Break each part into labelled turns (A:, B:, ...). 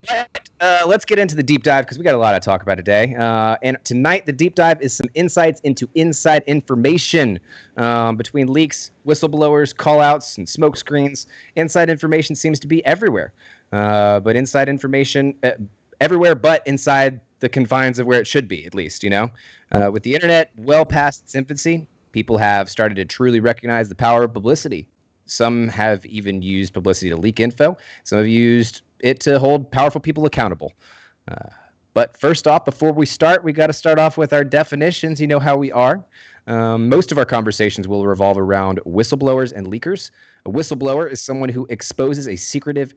A: But let's get into the deep dive because we got a lot to talk about today. And tonight, the deep dive is some insights into inside information between leaks, whistleblowers, callouts, and smokescreens. Inside information seems to be everywhere, but inside information everywhere, but inside the confines of where it should be, at least. With the internet well past its infancy, people have started to truly recognize the power of publicity. Some have even used publicity to leak info. Some have used it to hold powerful people accountable. But first off, before we start, we got to start off with our definitions. You know how we are. Most of our conversations will revolve around whistleblowers and leakers. A whistleblower is someone who exposes secretive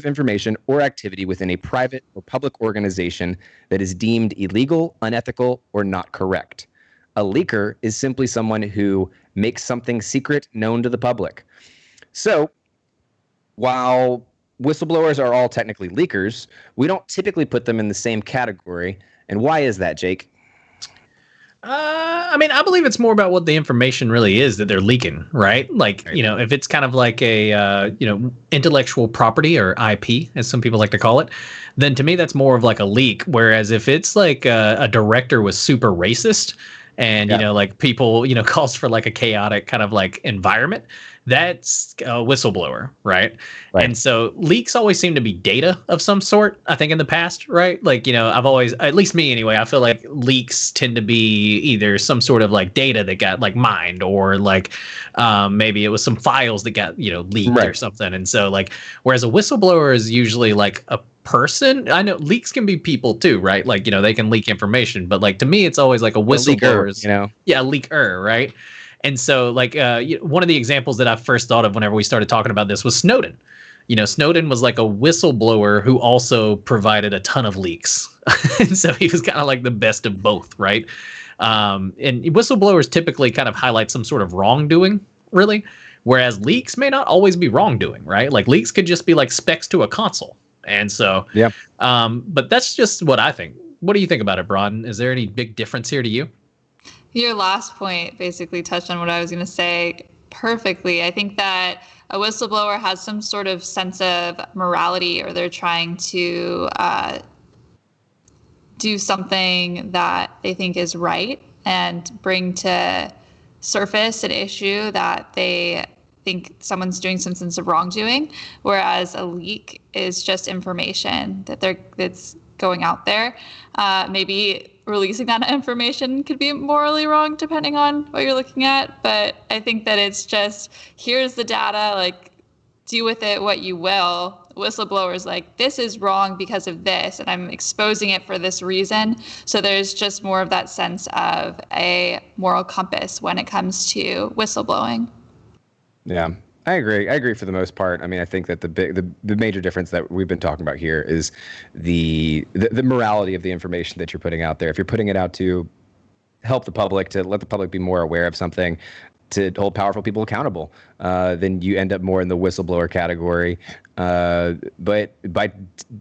A: information or activity within a private or public organization that is deemed illegal, unethical, or not correct. A leaker is simply someone who makes something secret known to the public. So, while whistleblowers are all technically leakers, we don't typically put them in the same category. And why is that, Jake?
B: I believe it's more about what the information really is that they're leaking, right? Like, if it's kind of like a, intellectual property or IP, as some people like to call it, then to me, that's more of like a leak. Whereas if it's like a director was super racist and, like people, calls for like a chaotic kind of like environment, that's a whistleblower, right? And so leaks always seem to be data of some sort, I think, in the past, right? Like, I've always, at least me anyway, I feel like leaks tend to be either some sort of like data that got like mined or like maybe it was some files that got, leaked or something. And so like, whereas a whistleblower is usually like a person. I know leaks can be people too, right? Like, they can leak information, but like to me, it's always like a whistleblower, a leaker, right? And so, like, one of the examples that I first thought of whenever we started talking about this was Snowden. Snowden was like a whistleblower who also provided a ton of leaks. And so he was kind of like the best of both, right? And whistleblowers typically kind of highlight some sort of wrongdoing, really, whereas leaks may not always be wrongdoing, right? Like leaks could just be like specs to a console. And so, but that's just what I think. What do you think about it, Bron? Is there any big difference here to you?
C: Your last point basically touched on what I was going to say perfectly. I think that a whistleblower has some sort of sense of morality, or they're trying to do something that they think is right and bring to surface an issue that they think someone's doing some sense of wrongdoing, whereas a leak is just information that's going out there. Maybe releasing that information could be morally wrong depending on what you're looking at, but I think that it's just, here's the data, like, do with it what you will. Whistleblowers like, this is wrong because of this, and I'm exposing it for this reason. So there's just more of that sense of a moral compass when it comes to whistleblowing.
A: Yeah, I agree for the most part. I mean, I think that the major difference that we've been talking about here is the morality of the information that you're putting out there. If you're putting it out to help the public, to let the public be more aware of something, to hold powerful people accountable, then you end up more in the whistleblower category. But by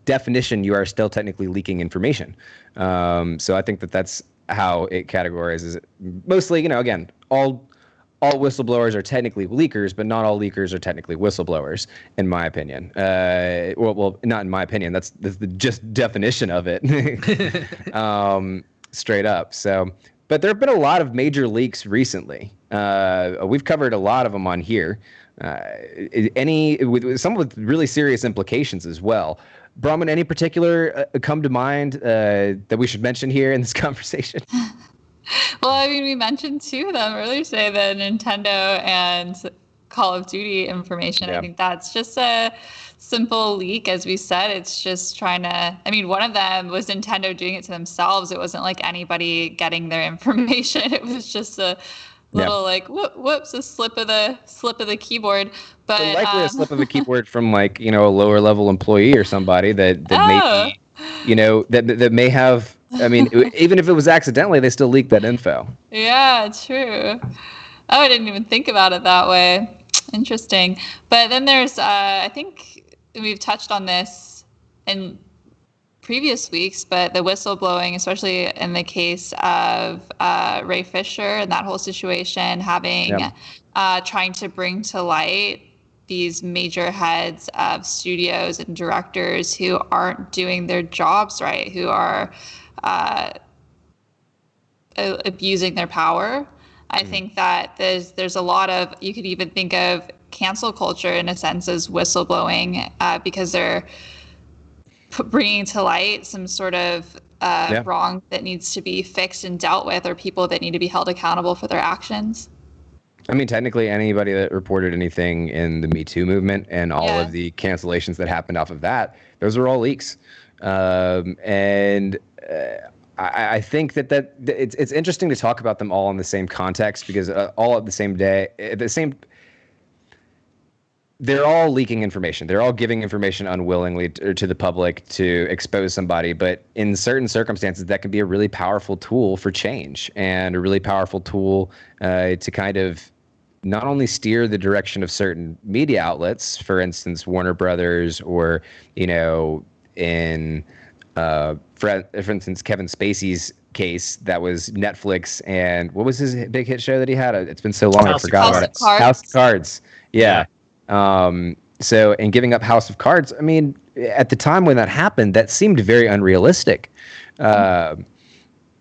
A: definition, you are still technically leaking information. So I think that that's how it categorizes it. Mostly, again, all whistleblowers are technically leakers, but not all leakers are technically whistleblowers, in my opinion. Well, not in my opinion. That's the just definition of it, straight up. So, but there have been a lot of major leaks recently. We've covered a lot of them on here. Some with really serious implications as well. Brahman, any particular come to mind that we should mention here in this conversation?
C: Well, I mean, we mentioned two of them earlier today, the Nintendo and Call of Duty information. Yeah. I think that's just a simple leak. As we said, it's just trying to, I mean, one of them was Nintendo doing it to themselves. It wasn't like anybody getting their information. It was just a little whoops, a slip of the keyboard. But
A: likely a slip of a keyboard from like, a lower level employee or somebody that may be, that may have, I mean, even if it was accidentally, they still leaked that info.
C: Yeah, true. Oh, I didn't even think about it that way. Interesting. But then there's, I think we've touched on this in previous weeks, but the whistleblowing, especially in the case of Ray Fisher and that whole situation, having trying to bring to light these major heads of studios and directors who aren't doing their jobs right, who are abusing their power. I think that there's a lot of, you could even think of cancel culture in a sense as whistleblowing, because they're bringing to light some sort of wrong that needs to be fixed and dealt with, or people that need to be held accountable for their actions.
A: I mean, technically, anybody that reported anything in the Me Too movement and all of the cancellations that happened off of that, those were all leaks. I think that it's interesting to talk about them all in the same context, because all at the same day, they're all leaking information. They're all giving information unwillingly to the public to expose somebody. But in certain circumstances, that can be a really powerful tool for change, and a really powerful tool to kind of not only steer the direction of certain media outlets, for instance, Warner Brothers, or, in for instance, Kevin Spacey's case, that was Netflix, and what was his big hit show that he had? It's been so long, I forgot about it. House of Cards. Yeah. So, and giving up House of Cards, I mean, at the time when that happened, that seemed very unrealistic. But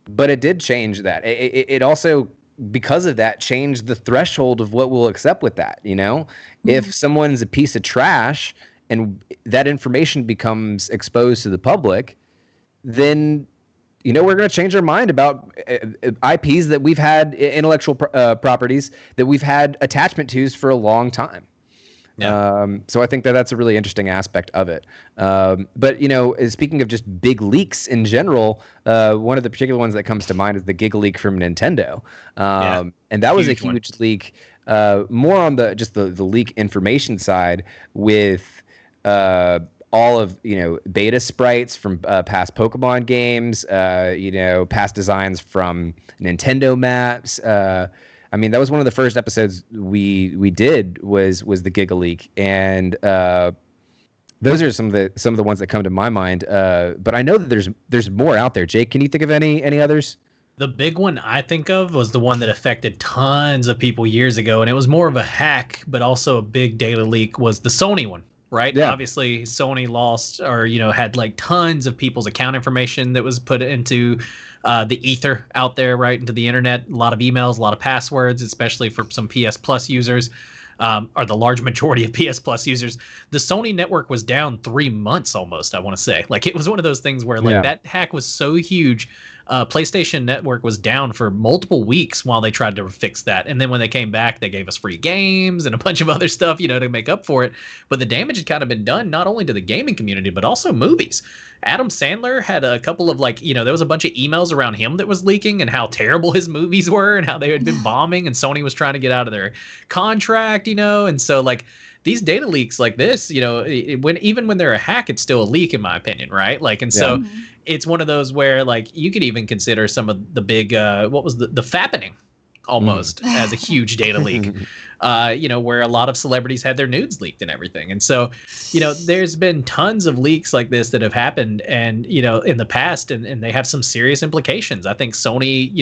A: it did change that. It also, because of that, changed the threshold of what we'll accept with that. If someone's a piece of trash and that information becomes exposed to the public, then we're going to change our mind about IPs that we've had, intellectual properties that we've had attachment to for a long time. Yeah. So I think that's a really interesting aspect of it. But speaking of just big leaks in general, one of the particular ones that comes to mind is the Giga leak from Nintendo. And that was a huge leak, more on the leak information side, with all of beta sprites from past Pokemon games, past designs from Nintendo maps. I mean, that was one of the first episodes we did was the Giga leak, and those are some of the ones that come to my mind. But I know that there's more out there. Jake, can you think of any others?
B: The big one I think of was the one that affected tons of people years ago, and it was more of a hack, but also a big data leak, was the Sony one. Right. Yeah. Obviously, Sony lost, or had like tons of people's account information that was put into the ether out there, right, into the internet. A lot of emails, a lot of passwords, especially for some PS Plus users, or the large majority of PS Plus users. The Sony network was down 3 months almost, I want to say. Like, it was one of those things where that hack was so huge. PlayStation Network was down for multiple weeks while they tried to fix that. And then when they came back, they gave us free games and a bunch of other stuff, to make up for it. But the damage had kind of been done not only to the gaming community, but also movies. Adam Sandler had a couple of there was a bunch of emails around him that was leaking, and how terrible his movies were and how they had been bombing, and Sony was trying to get out of their contract, and so these data leaks like this, even when they're a hack, it's still a leak, in my opinion, right? So it's one of those where you could even consider some of the big what was the fappening almost as a huge data leak, where a lot of celebrities had their nudes leaked and everything. And so, there's been tons of leaks like this that have happened, and, in the past, and they have some serious implications. I think Sony,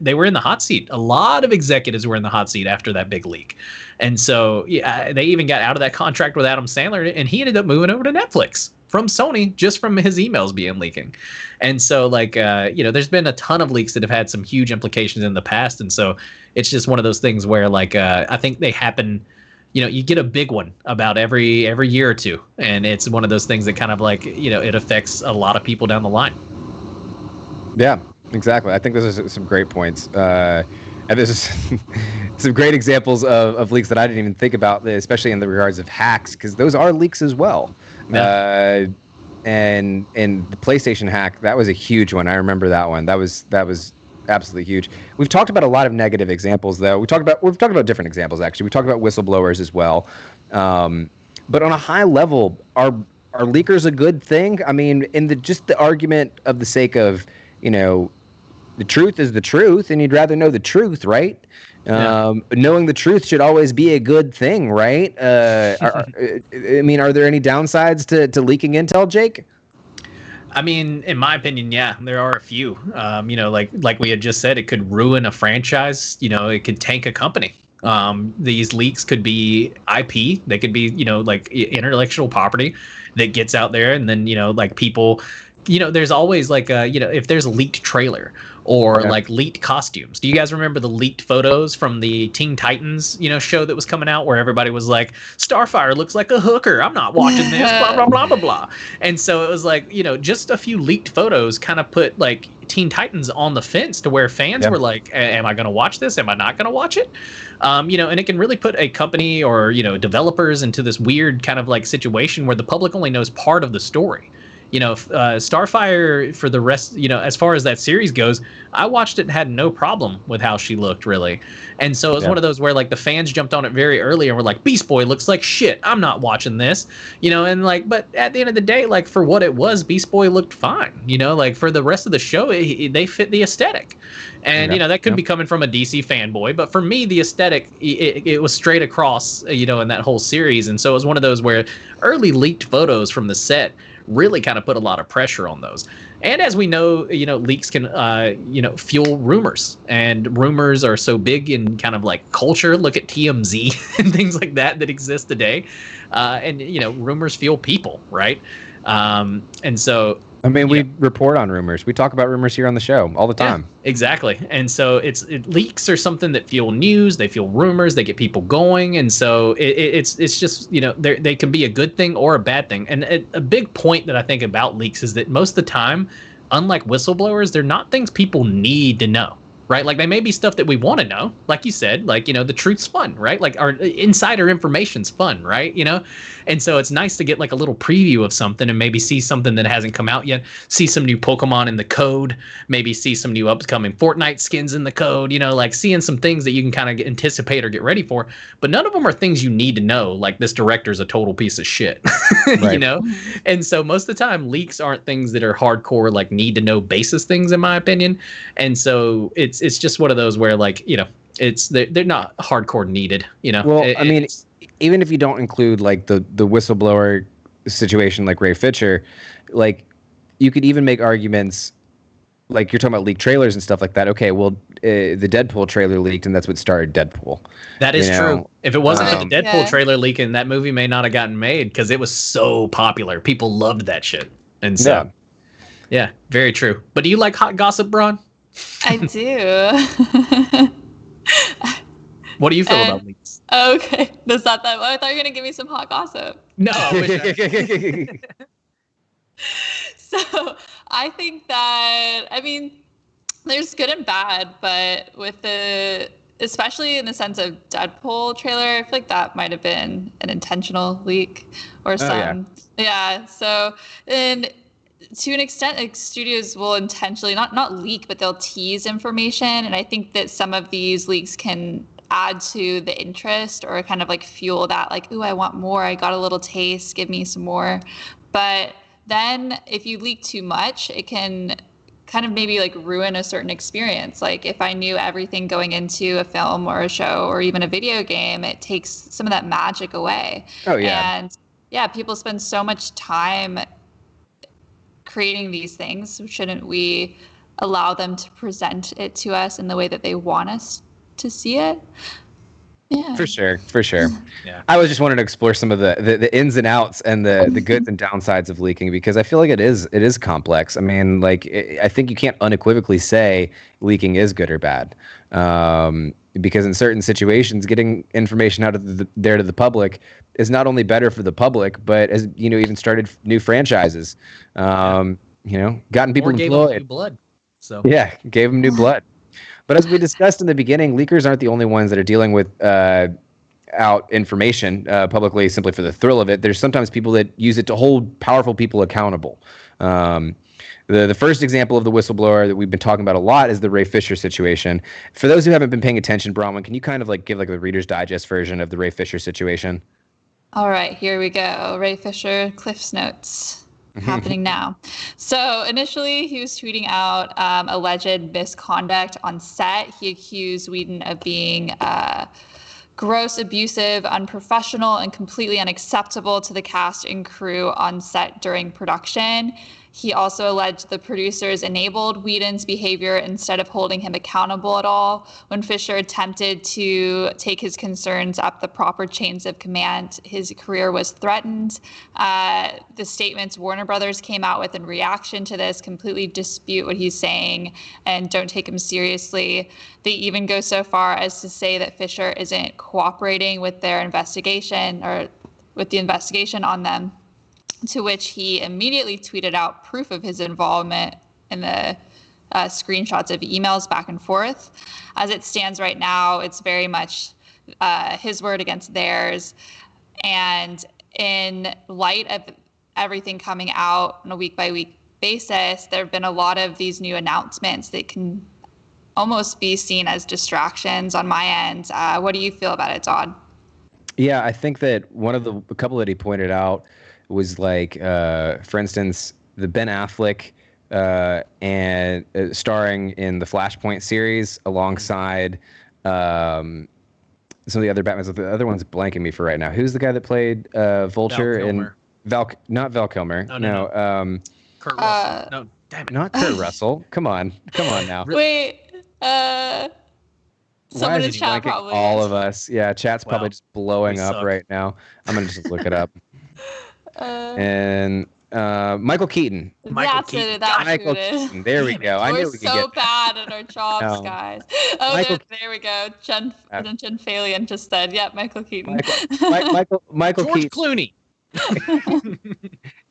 B: they were in the hot seat. A lot of executives were in the hot seat after that big leak. And so they even got out of that contract with Adam Sandler, and he ended up moving over to Netflix from Sony, just from his emails being leaking. And so there's been a ton of leaks that have had some huge implications in the past. And so it's just one of those things where I think they happen, you get a big one about every year or two. And it's one of those things that kind of it affects a lot of people down the line.
A: Yeah, exactly. I think those are some great points. And there's some great examples of leaks that I didn't even think about, especially in the regards of hacks, because those are leaks as well. Yeah. And the PlayStation hack, that was a huge one. I remember that one. That was absolutely huge. We've talked about a lot of negative examples, though. We've talked about different examples, actually. We talked about whistleblowers as well. But on a high level, are leakers a good thing? I mean, in the argument of the sake of, the truth is the truth, and you'd rather know the truth, right? Yeah. Knowing the truth should always be a good thing, right? Are there any downsides to leaking intel, Jake?
B: I mean, in my opinion, yeah, there are a few. Like we had just said, it could ruin a franchise. It could tank a company. These leaks could be IP. They could be, like intellectual property that gets out there, and then like people. There's always like if there's a leaked trailer or like leaked costumes. Do you guys remember the leaked photos from the Teen Titans, show that was coming out where everybody was like, Starfire looks like a hooker. I'm not watching this, blah, blah, blah, blah, blah. And so it was like, just a few leaked photos kind of put like Teen Titans on the fence to where fans were like, am I going to watch this? Am I not going to watch it? And it can really put a company or, developers into this weird kind of like situation where the public only knows part of the story. Starfire for the rest, as far as that series goes, I watched it and had no problem with how she looked, really. And so it was one of those where like the fans jumped on it very early and were like, Beast Boy looks like shit. I'm not watching this, and like, but at the end of the day, like for what it was, Beast Boy looked fine, like for the rest of the show, they fit the aesthetic. And, that could be coming from a DC fanboy, but for me, the aesthetic, it was straight across, in that whole series. And so it was one of those where early leaked photos from the set really kind of put a lot of pressure on those. And as we know, leaks can, fuel rumors, and rumors are so big in kind of like culture. Look at TMZ and things like that exist today. And rumors fuel people, right? And so, I mean,
A: we report on rumors. We talk about rumors here on the show all the time.
B: Yeah, exactly. And so leaks are something that fuel news. They fuel rumors. They get people going. And so it's just, they can be a good thing or a bad thing. And a big point that I think about leaks is that most of the time, unlike whistleblowers, they're not things people need to know. Right? Like they may be stuff that we want to know, like you said, like, the truth's fun, right? Like our insider information's fun, right? And so it's nice to get like a little preview of something and maybe see something that hasn't come out yet, see some new Pokemon in the code, maybe see some new upcoming Fortnite skins in the code, like seeing some things that you can kind of anticipate or get ready for. But none of them are things you need to know, like this director's a total piece of shit,
A: right.
B: And so most of the time leaks aren't things that are hardcore, like need to know basis things, in my opinion. And so it's just one of those where like, they're not hardcore needed,
A: Well, I mean, even if you don't include like the whistleblower situation, like Ray Fisher, like you could even make arguments like you're talking about leaked trailers and stuff like that. Okay, well, the Deadpool trailer leaked, and that's what started Deadpool.
B: That is true. If it wasn't for the Deadpool trailer leaking, that movie may not have gotten made because it was so popular. People loved that shit. And so, yeah, very true. But do you like hot gossip, Braun?
C: I do.
B: What do you feel about leaks?
C: Okay, that's not that. I thought you were gonna give me some hot gossip.
B: No.
C: So I think that, there's good and bad, but especially in the sense of Deadpool trailer, I feel like that might have been an intentional leak or some. Yeah. So and to an extent, like studios will intentionally not leak, but they'll tease information, and I think that some of these leaks can add to the interest or kind of like fuel that, like, ooh, I want more. I got a little taste. Give me some more. But then if you leak too much, it can kind of maybe like ruin a certain experience. Like if I knew everything going into a film or a show or even a video game, it takes some of that magic away.
A: Oh, yeah.
C: And yeah, people spend so much time creating these things. Shouldn't we allow them to present it to us in the way that they want us to see it? Yeah. For sure.
A: Yeah. I was just wanting to explore some of the ins and outs and the goods and downsides of leaking, because I feel like it is complex. I mean, like I think you can't unequivocally say leaking is good or bad, because in certain situations, getting information out of there to the public is not only better for the public, but as even started new franchises. Gotten people employed.
B: Gave them new blood. So
A: yeah, gave them new blood. But as we discussed in the beginning, leakers aren't the only ones that are dealing with out information publicly simply for the thrill of it. There's sometimes people that use it to hold powerful people accountable. The first example of the whistleblower that we've been talking about a lot is the Ray Fisher situation. For those who haven't been paying attention, Bronwyn, can you kind of like give like the Reader's Digest version of the Ray Fisher situation?
C: All right, here we go. Ray Fisher, Cliff's Notes. Happening now. So initially he was tweeting out alleged misconduct on set. He accused Whedon of being gross, abusive, unprofessional, and completely unacceptable to the cast and crew on set during production. He also alleged the producers enabled Whedon's behavior instead of holding him accountable at all. When Fisher attempted to take his concerns up the proper chains of command, his career was threatened. The statements Warner Brothers came out with in reaction to this completely dispute what he's saying and don't take him seriously. They even go so far as to say that Fisher isn't cooperating with their investigation or with the investigation on them. To which he immediately tweeted out proof of his involvement in the screenshots of emails back and forth. As it stands right now, it's very much his word against theirs. And in light of everything coming out on a week-by-week basis, there have been a lot of these new announcements that can almost be seen as distractions on my end. What do you feel about it, Todd?
A: Yeah, I think that a couple that he pointed out was like, for instance, the Ben Affleck and starring in the Flashpoint series alongside some of the other Batmans. The other one's blanking me for right now. Who's the guy that played Vulture in not Val Kilmer? No.
B: Kurt Russell. No, damn it.
A: Not Kurt Russell. Come on now.
C: Wait. Someone in chat probably.
A: All of us. Yeah, chat's probably just blowing up right now. I'm gonna just look it up. And Michael Keaton.
C: Michael Keaton.
A: There we go. I knew we could
C: so bad at our jobs, guys. Oh, there we go. Jen Phalian just said, "Yep, Michael Keaton."
A: Michael
B: George
A: Keaton.
B: Clooney.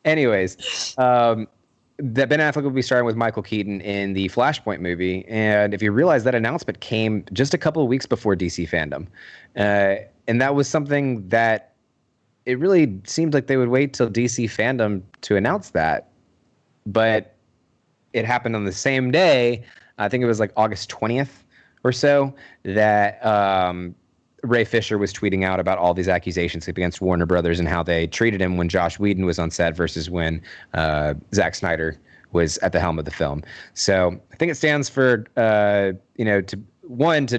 A: Anyways, that Ben Affleck will be starring with Michael Keaton in the Flashpoint movie, and if you realize that announcement came just a couple of weeks before DC Fandom, and that was something that it really seemed like they would wait till DC Fandom to announce that, but it happened on the same day. I think it was like August 20th or so that Ray Fisher was tweeting out about all these accusations against Warner Brothers and how they treated him when Joss Whedon was on set versus when Zack Snyder was at the helm of the film. So I think it stands for, to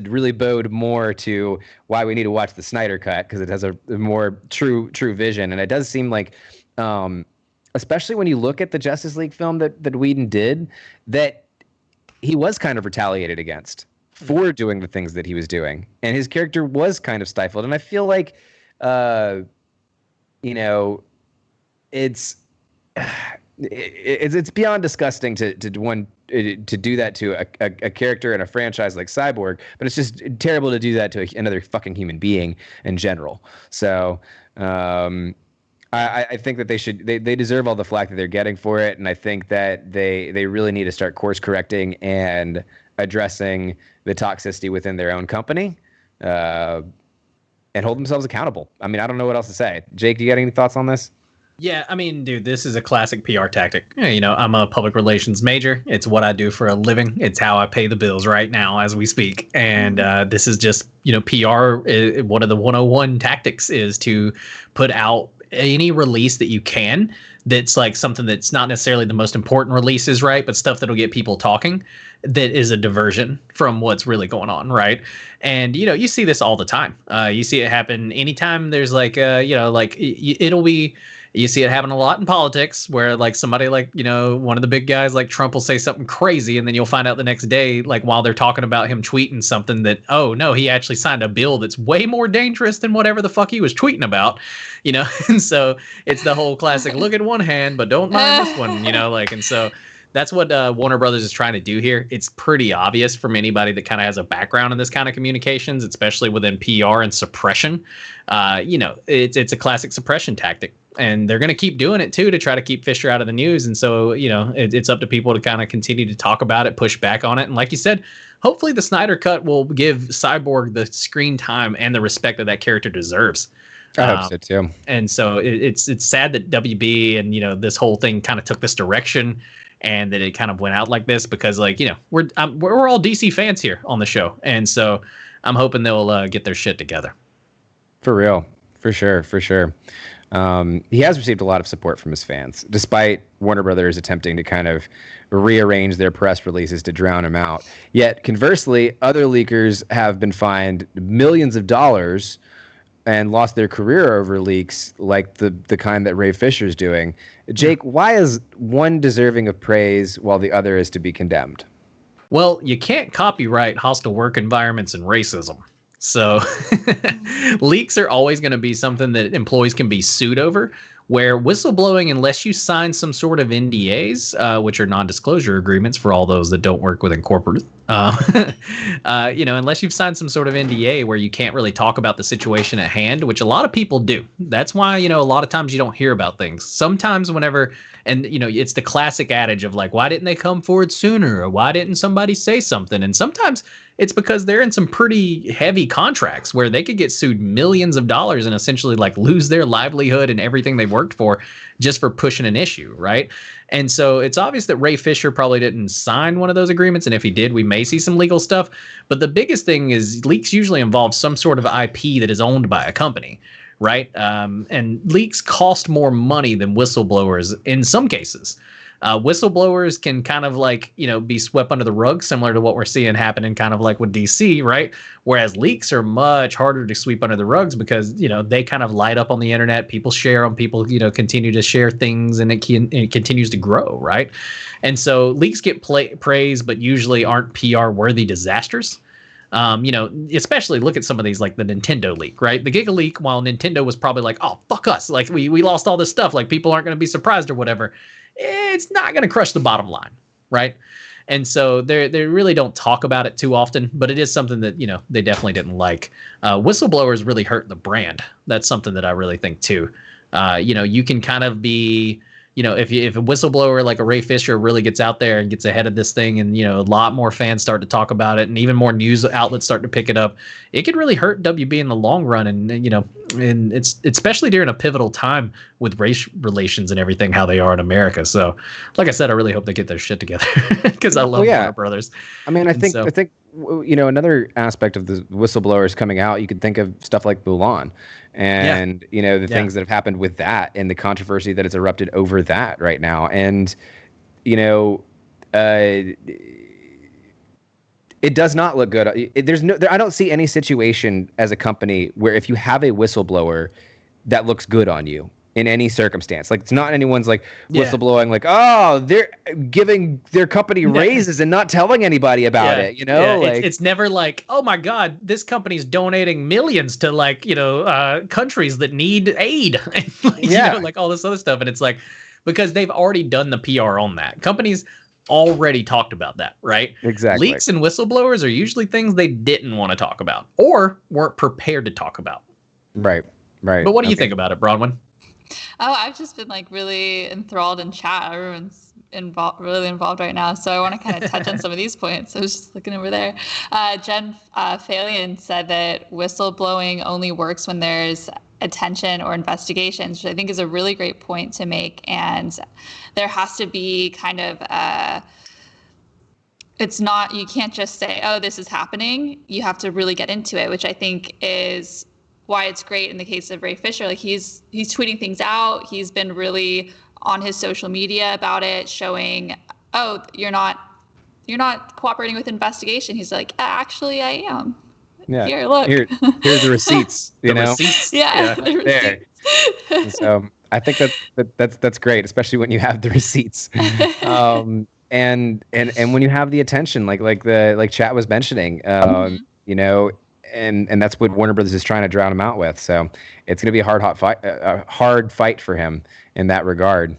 A: really bode more to why we need to watch the Snyder Cut, because it has a more true vision. And it does seem like, especially when you look at the Justice League film that Whedon did, that he was kind of retaliated against for doing the things that he was doing, and his character was kind of stifled. And I feel like, it's beyond disgusting to do that to a character in a franchise like Cyborg, but it's just terrible to do that to another fucking human being in general. So I think that they deserve all the flack that they're getting for it, and I think that they really need to start course correcting and addressing the toxicity within their own company, and hold themselves accountable. I mean, I don't know what else to say. Jake, do you got any thoughts on this?
B: Yeah, I mean, dude, this is a classic PR tactic. I'm a public relations major. It's what I do for a living. It's how I pay the bills right now as we speak. And this is just, PR. One of the 101 tactics is to put out any release that you can that's like something that's not necessarily the most important releases, right? But stuff that'll get people talking, that is a diversion from what's really going on, right? And, you see this all the time. You see it happen anytime there's like, it'll be... You see it happen a lot in politics where like somebody like, one of the big guys like Trump will say something crazy, and then you'll find out the next day, like while they're talking about him tweeting something, that, oh no, he actually signed a bill that's way more dangerous than whatever the fuck he was tweeting about, and so it's the whole classic look at one hand, but don't mind this one, and so that's what Warner Brothers is trying to do here. It's pretty obvious from anybody that kind of has a background in this kind of communications, especially within PR and suppression. It's a classic suppression tactic, and they're going to keep doing it too to try to keep Fisher out of the news. And so, it's up to people to kind of continue to talk about it, push back on it. And like you said, hopefully the Snyder Cut will give Cyborg the screen time and the respect that character deserves.
A: I hope so too.
B: And so it's sad that WB and, this whole thing kind of took this direction, and that it kind of went out like this, because we're all DC fans here on the show. And so I'm hoping they'll get their shit together.
A: For real. For sure. He has received a lot of support from his fans, despite Warner Brothers attempting to kind of rearrange their press releases to drown him out. Yet, conversely, other leakers have been fined millions of dollars and lost their career over leaks, like the kind that Ray Fisher's doing. Jake, why is one deserving of praise while the other is to be condemned?
B: Well, you can't copyright hostile work environments and racism. So leaks are always going to be something that employees can be sued over, where whistleblowing, unless you sign some sort of NDAs, which are non-disclosure agreements for all those that don't work within corporate, unless you've signed some sort of NDA where you can't really talk about the situation at hand, which a lot of people do. That's why, a lot of times you don't hear about things. Sometimes whenever, and, it's the classic adage of like, why didn't they come forward sooner? Or why didn't somebody say something? And sometimes it's because they're in some pretty heavy contracts where they could get sued millions of dollars and essentially like lose their livelihood and everything they've worked for just for pushing an issue, right? And so it's obvious that Ray Fisher probably didn't sign one of those agreements, and if he did, we may see some legal stuff. But the biggest thing is leaks usually involve some sort of IP that is owned by a company, right? And leaks cost more money than whistleblowers in some cases. Whistleblowers can kind of like, be swept under the rug, similar to what we're seeing happening kind of like with DC, right? Whereas leaks are much harder to sweep under the rugs because, they kind of light up on the internet. People share them. People, continue to share things, and it continues to grow, right? And so leaks get praise, but usually aren't PR worthy disasters. Especially look at some of these, like the Nintendo leak, right? The Giga leak, while Nintendo was probably like, oh, fuck us. Like we lost all this stuff. Like people aren't going to be surprised or whatever. It's not going to crush the bottom line, right? And so they really don't talk about it too often, but it is something that, they definitely didn't like. Whistleblowers really hurt the brand. That's something that I really think too. You can kind of be, if a whistleblower like a Ray Fisher really gets out there and gets ahead of this thing, and a lot more fans start to talk about it, and even more news outlets start to pick it up, it could really hurt WB in the long run. And and it's especially during a pivotal time with race relations and everything, how they are in America. So, like I said, I really hope they get their shit together because I love Warner Brothers.
A: I mean, I think another aspect of the whistleblowers coming out, you could think of stuff like Mulan and, the things that have happened with that and the controversy that has erupted over that right now. And, it does not look good. I don't see any situation as a company where if you have a whistleblower that looks good on you in any circumstance. Like, it's not anyone's like whistleblowing, like, oh, they're giving their company raises and not telling anybody about it.
B: It's never like, oh my God, this company's donating millions to like, countries that need aid. Like all this other stuff. And it's like, because they've already done the PR on that. Companies already talked about that, right?
A: Exactly.
B: Leaks and whistleblowers are usually things they didn't want to talk about or weren't prepared to talk about.
A: Right.
B: But what do you think about it, Bronwyn?
C: Oh, I've just been like really enthralled in chat. Everyone's really involved right now. So I want to kind of touch on some of these points. I was just looking over there. Jen Phalion said that whistleblowing only works when there's attention or investigations, which I think is a really great point to make. And there has to be kind of you can't just say, oh, this is happening. You have to really get into it, which I think is why it's great in the case of Ray Fisher. Like he's tweeting things out. He's been really on his social media about it, showing, oh, you're not cooperating with investigation. He's like, actually, I am.
A: Yeah.
C: Here, look.
A: Here's the receipts.
B: Receipts.
C: Yeah. The
A: receipts. So I think that's great, especially when you have the receipts. And when you have the attention, like chat was mentioning, and that's what Warner Brothers is trying to drown him out with. So it's going to be a hard fight for him in that regard.